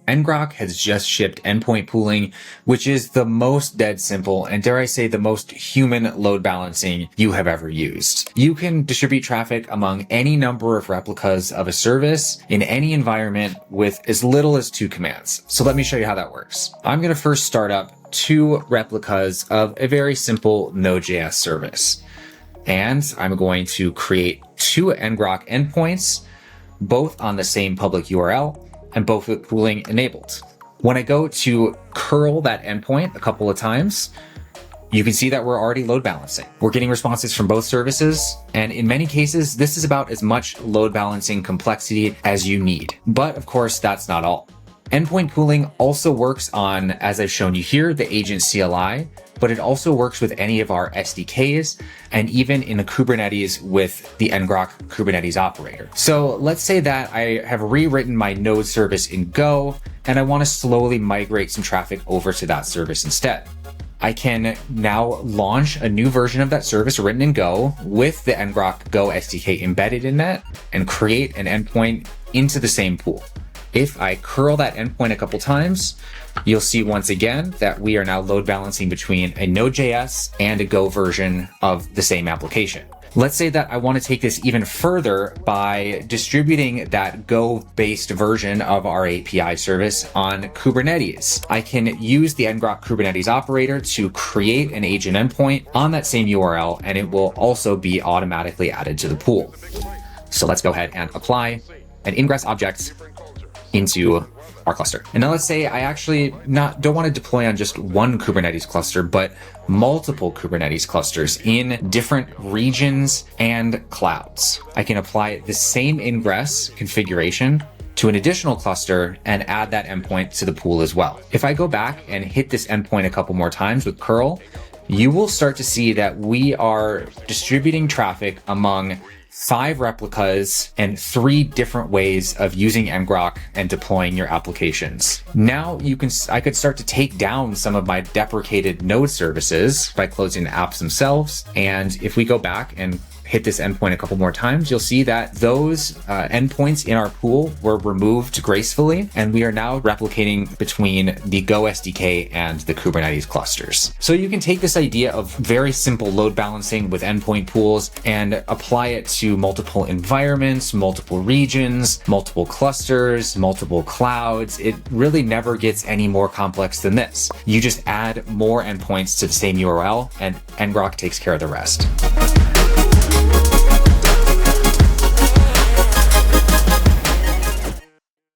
ngrok has just shipped endpoint pooling, which is the most dead simple and, dare I say, the most human load balancing you have ever used. You can distribute traffic among any number of replicas of a service in any environment with as little as 2 commands. So let me show you how that works. I'm going to first start up 2 replicas of a very simple Node.js service. And I'm going to create 2 ngrok endpoints, both on the same public URL and both with pooling enabled. When I go to curl that endpoint a couple of times, you can see that we're already load balancing. We're getting responses from both services, and in many cases, this is about as much load balancing complexity as you need. But of course, that's not all. Endpoint pooling also works on, as I've shown you here, the agent CLI, but it also works with any of our SDKs and even in the Kubernetes with the ngrok Kubernetes operator. So let's say that I have rewritten my node service in Go and I want to slowly migrate some traffic over to that service instead. I can now launch a new version of that service written in Go with the ngrok Go SDK embedded in that and create an endpoint into the same pool. If I curl that endpoint a couple times, you'll see once again that we are now load balancing between a Node.js and a Go version of the same application. Let's say that I want to take this even further by distributing that Go-based version of our API service on Kubernetes. I can use the ngrok Kubernetes operator to create an agent endpoint on that same URL, and it will also be automatically added to the pool. So let's go ahead and apply an ingress object into our cluster. And now let's say I actually don't want to deploy on just one Kubernetes cluster, but multiple Kubernetes clusters in different regions and clouds. I can apply the same ingress configuration to an additional cluster and add that endpoint to the pool as well. If I go back and hit this endpoint a couple more times with curl, you will start to see that we are distributing traffic among 5 replicas and 3 different ways of using ngrok and deploying your applications. Now I could start to take down some of my deprecated node services by closing the apps themselves. And if we go back and hit this endpoint a couple more times, you'll see that those endpoints in our pool were removed gracefully, and we are now replicating between the Go SDK and the Kubernetes clusters. So you can take this idea of very simple load balancing with endpoint pools and apply it to multiple environments, multiple regions, multiple clusters, multiple clouds. It really never gets any more complex than this. You just add more endpoints to the same URL, and ngrok takes care of the rest.